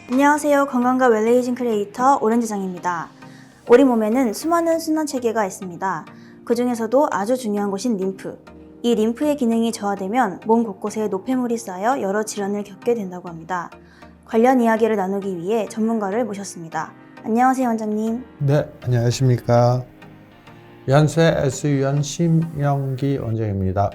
안녕하세요. 건강과 웰레이징 크리에이터 오렌지장입니다. 우리 몸에는 수많은 순환체계가 있습니다. 그 중에서도 아주 중요한 곳인 림프. 이 림프의 기능이 저하되면 몸 곳곳에 노폐물이 쌓여 여러 질환을 겪게 된다고 합니다. 관련 이야기를 나누기 위해 전문가를 모셨습니다. 안녕하세요, 원장님. 네, 안녕하십니까. 연세 SU연 심영기 원장입니다.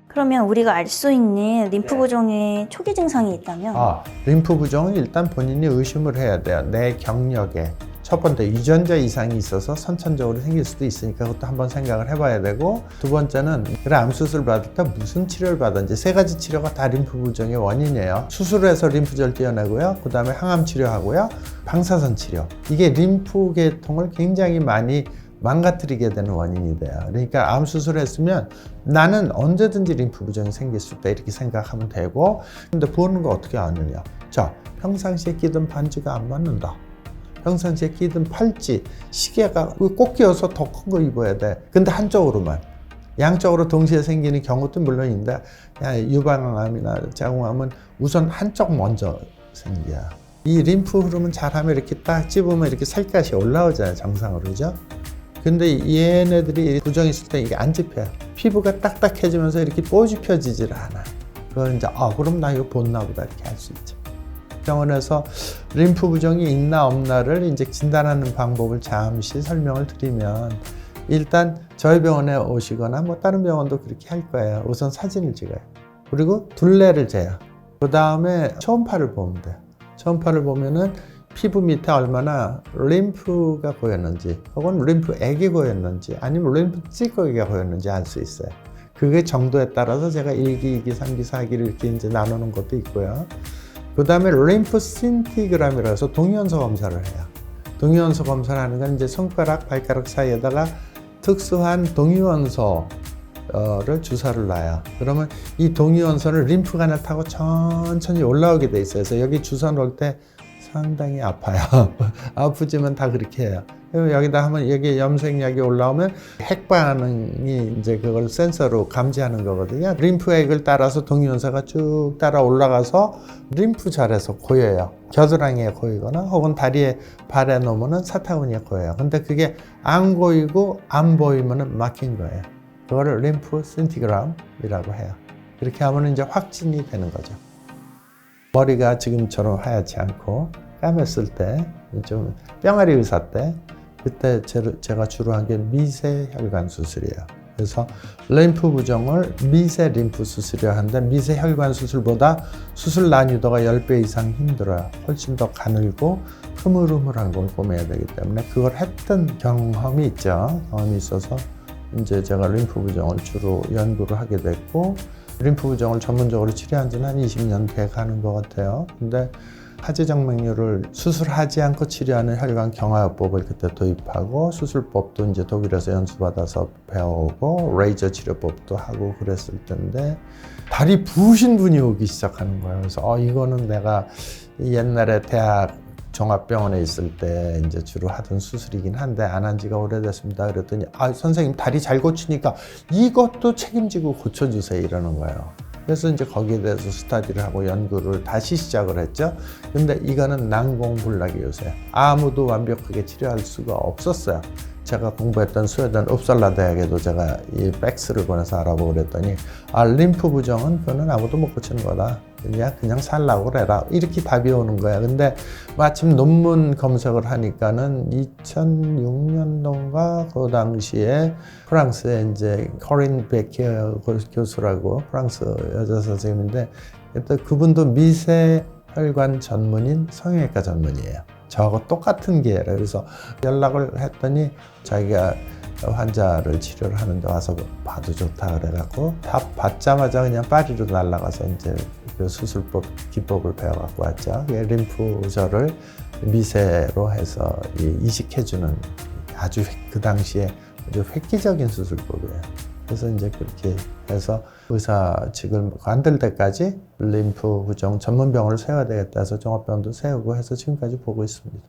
그러면 우리가 알 수 있는 림프 부종의 초기 증상이 있다면? 림프 부종은 일단 본인이 의심을 해야 돼요. 내 경력에 첫 번째 유전자 이상이 있어서 선천적으로 생길 수도 있으니까 그것도 한번 생각을 해봐야 되고, 두 번째는 그래 암 수술 받을 때 무슨 치료를 받았는지. 세 가지 치료가 다 림프 부종의 원인이에요. 수술해서 림프절 떼어내고요, 그 다음에 항암 치료하고요, 방사선 치료. 이게 림프 계통을 굉장히 많이 망가뜨리게 되는 원인이 돼요. 그러니까 암 수술했으면 나는 언제든지 림프 부종이 생길 수 있다 이렇게 생각하면 되고, 근데 보는 거 어떻게 아느냐. 자, 평상시에 끼던 반지가 안 맞는다. 평상시에 끼던 팔찌, 시계가 꼭 끼워서 더 큰 거 입어야 돼. 근데 한쪽으로만. 양쪽으로 동시에 생기는 경우도 물론 있는데, 유방암이나 자궁암은 우선 한쪽 먼저 생겨요. 이 림프 흐름은 잘하면 이렇게 딱 집으면 이렇게 살갗이 올라오잖아요, 정상으로. 그죠? 근데 얘네들이 부종이 있을 때 이게 안 집혀요. 피부가 딱딱해지면서 이렇게 뽀집혀지질 않아. 그걸 이제, 그럼 나 이거 본나 보다 이렇게 할 수 있죠. 병원에서 림프 부종이 있나 없나를 이제 진단하는 방법을 잠시 설명을 드리면, 일단 저희 병원에 오시거나 뭐 다른 병원도 그렇게 할 거예요. 우선 사진을 찍어요. 그리고 둘레를 재요. 그 다음에 초음파를 보면 돼요. 초음파를 보면은 피부 밑에 얼마나 림프가 고였는지, 혹은 림프액이 고였는지, 아니면 림프 찌꺼기가 고였는지 알 수 있어요. 그게 정도에 따라서 제가 1기, 2기, 3기, 4기를 이렇게 이제 나누는 것도 있고요. 그 다음에 림프 신티그램이라고 해서 동위원소 검사를 해요. 동위원소 검사를 하는 건 이제 손가락, 발가락 사이에다가 특수한 동위원소를 주사를 놔요. 그러면 이 동위원소를 림프관을 타고 천천히 올라오게 돼 있어요. 그래서 여기 주사 놓을 때 상당히 아파요. 아프지만 다 그렇게 해요. 여기다 하면 여기 염색약이 올라오면 핵 반응이 이제 그걸 센서로 감지하는 거거든요. 림프액을 따라서 동위원소가 쭉 따라 올라가서 림프절에서 고여요. 겨드랑이에 고이거나 혹은 다리에 발에 놓으면 사타구니에 고여요. 근데 그게 안 고이고 안 보이면 막힌 거예요. 그거를 림프 신티그램이라고 해요. 이렇게 하면 이제 확진이 되는 거죠. 머리가 지금처럼 하얗지 않고 까맸을 때, 좀 뿅아리 의사 때, 그때 제가 주로 한 게 미세혈관 수술이에요. 그래서 림프 부종을 미세 림프 수술이라 하는데, 미세혈관 수술보다 수술 난이도가 10배 이상 힘들어요. 훨씬 더 가늘고 흐물흐물한 걸 꼬매야 되기 때문에 그걸 했던 경험이 있죠. 경험이 있어서 이제 제가 림프 부종을 주로 연구를 하게 됐고, 림프 부종을 전문적으로 치료한 지는 한 20년 돼 가는 것 같아요. 근데 하지정맥류를 수술하지 않고 치료하는 혈관 경화요법을 그때 도입하고, 수술법도 이제 독일에서 연수받아서 배워오고, 레이저 치료법도 하고 그랬을 텐데, 다리 부으신 분이 오기 시작하는 거예요. 그래서 이거는 내가 옛날에 대학 종합병원에 있을 때 이제 주로 하던 수술이긴 한데 안 한 지가 오래됐습니다. 그랬더니 선생님 다리 잘 고치니까 이것도 책임지고 고쳐주세요 이러는 거예요. 그래서 이제 거기에 대해서 스터디를 하고 연구를 다시 시작을 했죠. 근데 이거는 난공불락이 요새 아무도 완벽하게 치료할 수가 없었어요. 제가 공부했던 스웨덴 읍살라 대학에도 제가 이 백스를 보내서 알아보고 그랬더니, 림프 부종은 그거는 아무도 못 고치는 거다. 그냥 살라고 그래라. 이렇게 답이 오는 거야. 근데 마침 논문 검색을 하니까는 2006년도인가 그 당시에 프랑스에 이제 코린 베케어 교수라고 프랑스 여자 선생님인데, 그분도 미세혈관 전문인 성형외과 전문이에요. 저하고 똑같은 기회라. 그래서 연락을 했더니 자기가 환자를 치료를 하는데 와서 봐도 좋다 그래갖고 답 받자마자 그냥 파리로 날아가서 이제 그 수술법 기법을 배워갖고 왔죠. 림프절을 미세로 해서 이식해주는 아주 그 당시에 아주 획기적인 수술법이에요. 그래서 이제 그렇게 해서 의사직을 관둘 때까지 림프 부종 전문병원을 세워야 되겠다 해서 종합병원도 세우고 해서 지금까지 보고 있습니다.